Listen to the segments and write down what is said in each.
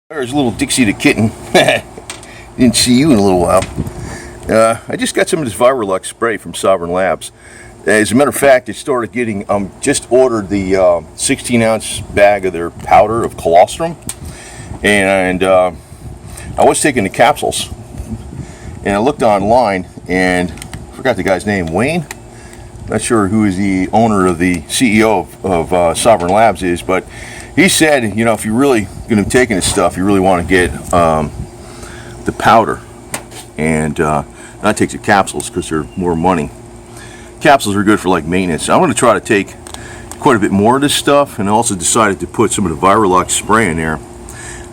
There's little Dixie the kitten. Didn't see you in a little while. I just got some of this VIRULOX spray from Sovereign Labs. As a matter of fact, I started getting, just ordered the 16-ounce bag of their powder of colostrum, and I was taking the capsules, and I looked online, and I forgot the guy's name, Wayne? Not sure who is the owner of the CEO of Sovereign Labs is, but he said, you know, if you're really going to be taking this stuff, you really want to get the powder and not take the capsules because they're more money. Capsules are good for like maintenance. I'm going to try to take quite a bit more of this stuff, and I also decided to put some of the VIRULOX spray in there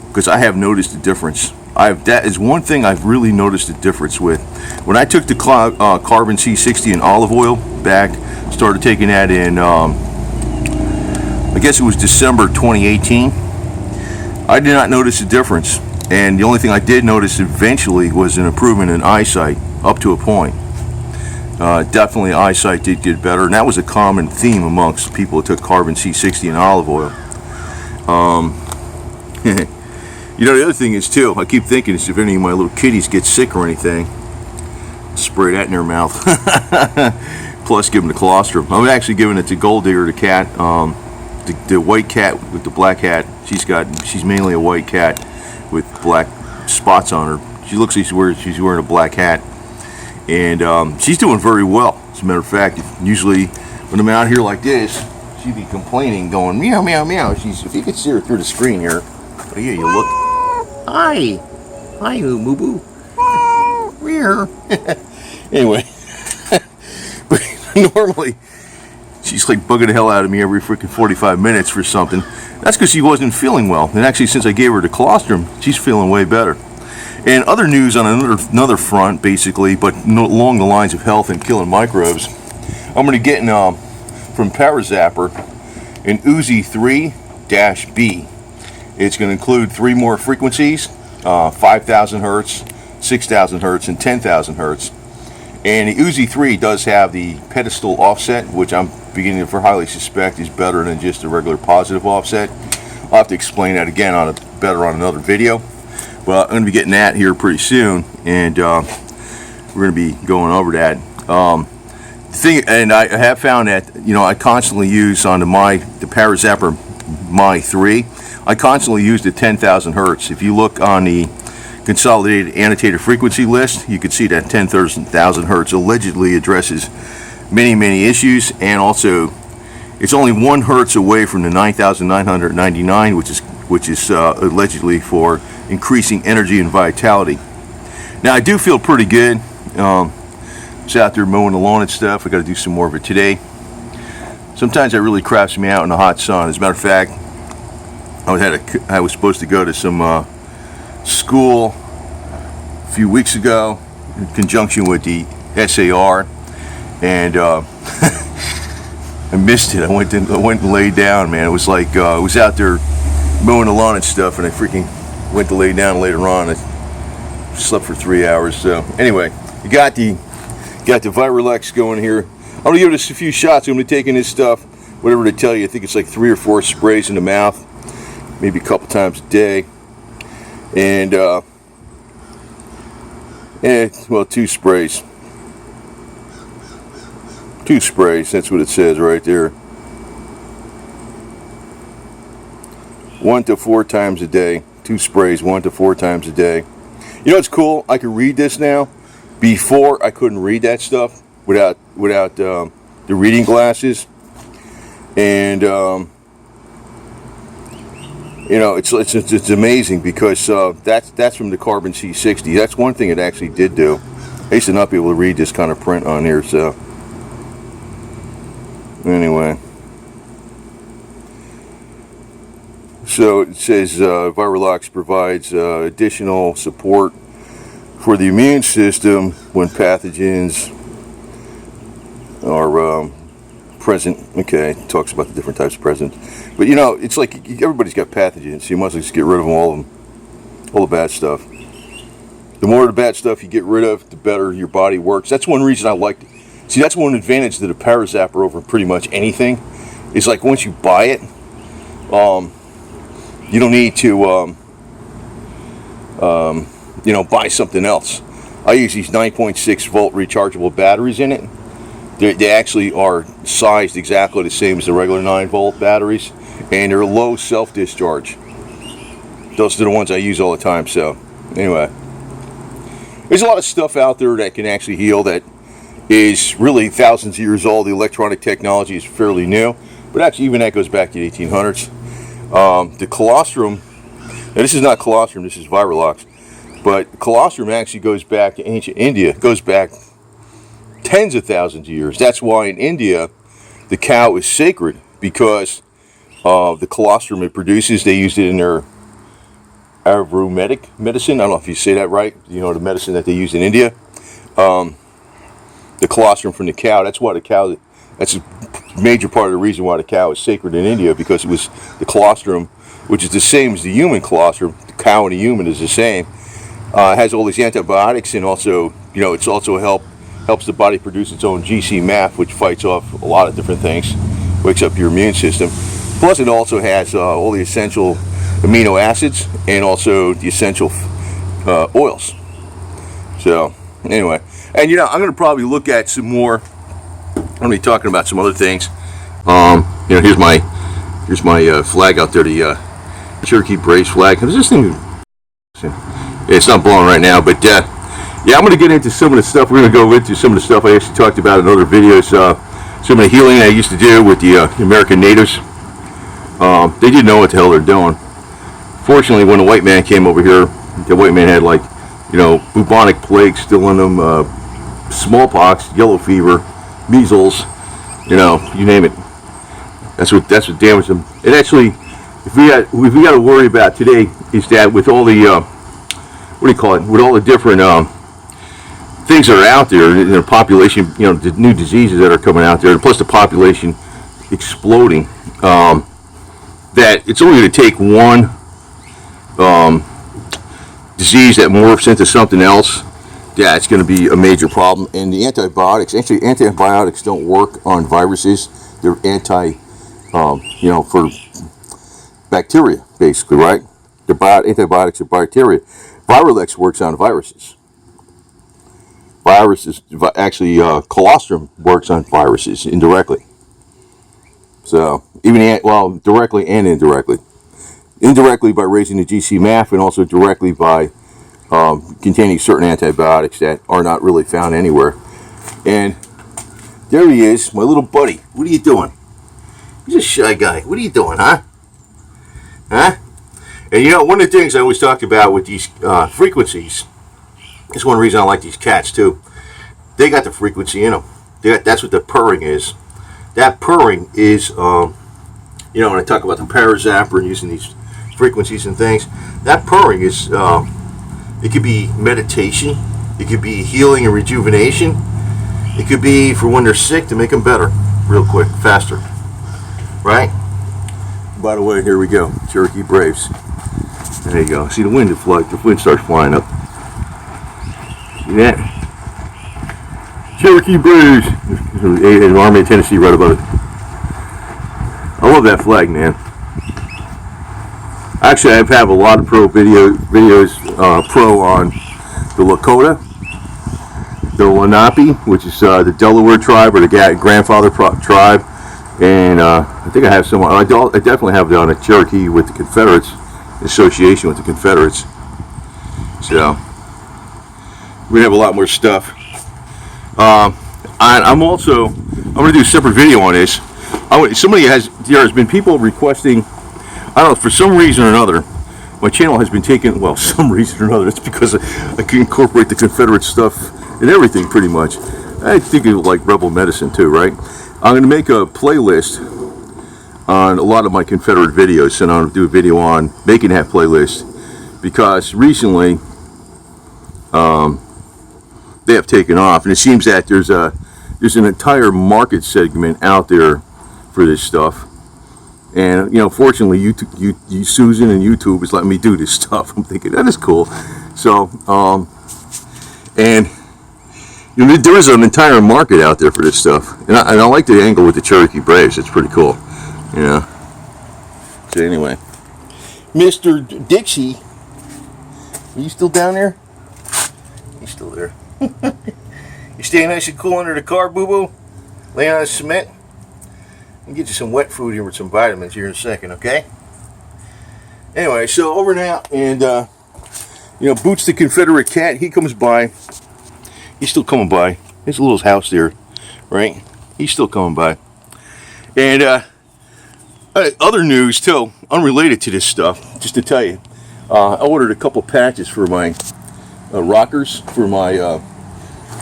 because I have noticed a difference. That is one thing I've really noticed a difference with. When I took the carbon C60 and olive oil back, started taking that in I guess it was December 2018. I did not notice a difference, and the only thing I did notice eventually was an improvement in eyesight up to a point. Definitely eyesight did get better, and that was a common theme amongst people that took carbon C60 and olive oil. You know, the other thing is too, I keep thinking is if any of my little kitties get sick or anything, spray that in their mouth. Plus give them the colostrum. I'm actually giving it to Gold Digger, the cat. The white cat with the black hat. She's mainly a white cat with black spots on her. She looks like she's wearing a black hat, and she's doing very well. As a matter of fact, usually when I'm out here like this, she'd be complaining, going meow meow meow. If you could see her through the screen here, oh yeah, you look. Hi, moo boo. Anyway, but normally she's like bugging the hell out of me every freaking 45 minutes for something. That's because she wasn't feeling well. And actually, since I gave her the colostrum, she's feeling way better. And other news on another front, basically, but along the lines of health and killing microbes, I'm going to get from Parazapper an Uzi 3-B. It's going to include 3 more frequencies, 5,000 hertz, 6,000 hertz, and 10,000 hertz. And the Uzi 3 does have the pedestal offset, which I'm beginning to highly suspect is better than just a regular positive offset. I'll have to explain that again better on another video. But I'm going to be getting that here pretty soon, and we're going to be going over that. And I have found that, you know, I constantly use on the Parazapper My 3, I constantly use the 10,000 hertz. If you look on the consolidated annotated frequency list, you can see that 10,000 hertz allegedly addresses many issues, and also it's only 1 hertz away from the 9,999, which is allegedly for increasing energy and vitality. Now I do feel pretty good. I was out there mowing the lawn and stuff. I got to do some more of it today. Sometimes that really craps me out in the hot sun. As a matter of fact, I was supposed to go to some school a few weeks ago in conjunction with the SAR, and I missed it. I went and laid down, man. It was like I was out there mowing the lawn and stuff, and I freaking went to lay down. Later on, I slept for 3 hours. So anyway, you got the VIRULOX going here. I'm gonna give this a few shots. I'm gonna be taking this stuff, whatever they tell you. I think it's like 3 or 4 sprays in the mouth, maybe a couple times a day. And well, 2 sprays. 2 sprays, that's what it says right there. 1 to 4 times a day. 2 sprays, 1 to 4 times a day. You know what's cool? I can read this now. Before, I couldn't read that stuff without the reading glasses. And you know, it's amazing because that's from the carbon C60. That's one thing it actually did do. I used to not be able to read this kind of print on here. So anyway, so it says VIRULOX provides additional support for the immune system when pathogens are present. Okay, it talks about the different types of present. But you know, it's like everybody's got pathogens, so you must just get rid of them, all the bad stuff. The more of the bad stuff you get rid of, the better your body works. That's one reason I like it. See, that's one advantage to the Parazapper over pretty much anything. It's like once you buy it, you don't need to you know, buy something else. I use these 9.6 volt rechargeable batteries in it. They actually are sized exactly the same as the regular 9 volt batteries, and they're low self-discharge. Those are the ones I use all the time. So anyway, there's a lot of stuff out there that can actually heal that is really thousands of years old. The electronic technology is fairly new, but actually even that goes back to the 1800s. The colostrum, now this is not colostrum, this is Virulox, but colostrum actually goes back to ancient India. It goes back tens of thousands of years. That's why in India the cow is sacred, because of the colostrum it produces. They used it in their Ayurvedic medicine. I don't know if you say that right. You know, the medicine that they use in India. The colostrum from the cow. That's why the cow. That's a major part of the reason why the cow is sacred in India, because it was the colostrum, which is the same as the human colostrum. The cow and the human is the same. It has all these antibiotics, and also, you know, it's also helps the body produce its own GC-MAF, which fights off a lot of different things, wakes up your immune system. Plus, it also has all the essential amino acids and also the essential oils. So anyway, and you know, I'm going to probably look at some more. I'm going to be talking about some other things. You know, here's my flag out there, the Cherokee Braves flag. Is this thing? Yeah, it's not blowing right now, but yeah, I'm going to get into some of the stuff. We're going to go into some of the stuff I actually talked about in other videos. Some of the healing I used to do with the American natives. They didn't know what the hell they're doing. Fortunately, when the white man came over here, the white man had, like, you know, bubonic plague still in them, smallpox, yellow fever, measles, you know, you name it. That's what damaged them. And actually, if we got to worry about today is that with all the what do you call it? With all the different things that are out there in the population, you know, the new diseases that are coming out there, and plus the population exploding, that it's only going to take one disease that morphs into something else. Yeah, it's going to be a major problem. And the antibiotics don't work on viruses. They're you know, for bacteria, basically, right? Antibiotics are bacteria. Virulox works on viruses. Actually, colostrum works on viruses indirectly. So, directly and indirectly. Indirectly by raising the GC-MAF, and also directly by containing certain antibiotics that are not really found anywhere. And there he is, my little buddy. What are you doing? He's a shy guy. What are you doing, huh? Huh? And you know, one of the things I always talk about with these frequencies, is one reason I like these cats too. They got the frequency in them. That's what the purring is. That purring is, you know, when I talk about the parazapper and using these frequencies and things, that purring is, it could be meditation, it could be healing and rejuvenation, it could be for when they're sick to make them better, real quick, faster, right? By the way, here we go, Cherokee Braves. There you go. See the wind? The wind starts flying up. See that? Cherokee Braves. The Army of Tennessee right above it. I love that flag, man. Actually, I have a lot of videos pro on the Lakota, the Lenape, which is the Delaware tribe, or the grandfather tribe, and I think I have some. I definitely have it on a Cherokee with the Confederates, association with the Confederates. So we have a lot more stuff. I'm going to do a separate video on this. There has been people requesting, I don't know, for some reason or another, my channel has been taken, well, some reason or another, it's because I can incorporate the Confederate stuff and everything pretty much. I think of like Rebel Medicine too, right? I'm going to make a playlist on a lot of my Confederate videos, and I'll do a video on making that playlist, because recently they have taken off, and it seems that there's an entire market segment out there for this stuff. And you know, fortunately, you Susan and YouTube is letting me do this stuff. I'm thinking that is cool. So, and you know, there is an entire market out there for this stuff, and I like the angle with the Cherokee Braves. It's pretty cool, you know. So anyway, Mr. Dixie Are you still down there? He's still there. You staying nice and cool under the car, boo-boo? Laying on the cement? I'll get you some wet food here with some vitamins here in a second, okay? Anyway, so over now, and you know, Boots the Confederate cat, he comes by. He's still coming by. There's a little house there, right? He's still coming by. And other news too, unrelated to this stuff, just to tell you, I ordered a couple patches for my rockers for my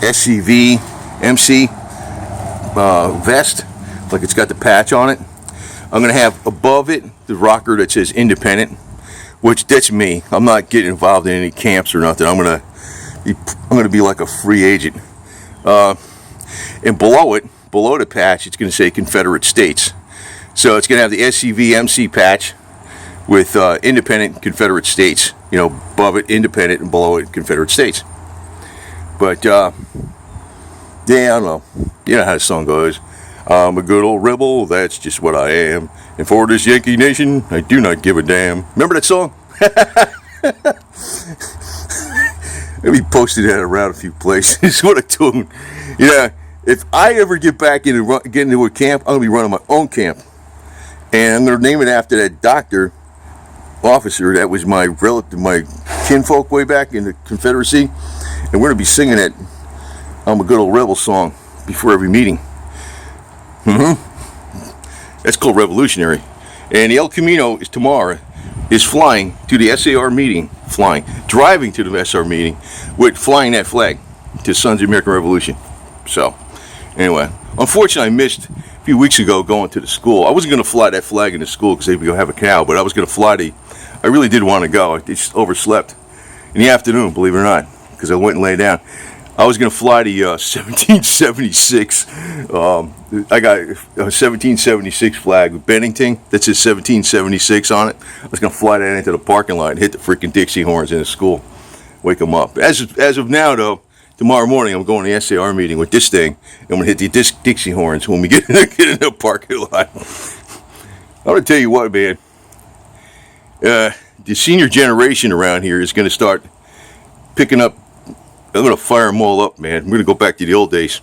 SCV MC vest, like it's got the patch on it. I'm gonna have above it the rocker that says independent, which that's me. I'm not getting involved in any camps or nothing. I'm gonna be like a free agent. And below it, below the patch, it's gonna say Confederate States. So it's gonna have the SCV MC patch with independent Confederate States. You know, above it independent and below it Confederate States. But yeah, I don't know. You know how the song goes. I'm a good old rebel, that's just what I am. And for this Yankee nation, I do not give a damn. Remember that song? Maybe posted that around a few places. What a tune. Yeah, if I ever get back get into a camp, I'm going to be running my own camp. And I'm going to name it after that doctor, officer, that was my relative, my kinfolk way back in the Confederacy. And we're going to be singing that I'm a good old rebel song before every meeting. That's called revolutionary. And the El Camino is tomorrow, is flying to the SAR meeting, driving to the SR meeting with flying that flag to Sons of the American Revolution. So, anyway, unfortunately I missed a few weeks ago going to the school. I wasn't going to fly that flag in the school because they would go have a cow, but I was going to fly I really did want to go. I just overslept in the afternoon, believe it or not, because I went and lay down. I was going to fly the 1776. I got a 1776 flag with Bennington that says 1776 on it. I was going to fly that into the parking lot and hit the freaking Dixie horns in the school. Wake them up. As of now, though, tomorrow morning I'm going to the SAR meeting with this thing. I'm going to hit the Dixie horns when we get in the parking lot. I'm going to tell you what, man. The senior generation around here is going to start picking up. I'm going to fire them all up, man. We're going to go back to the old days.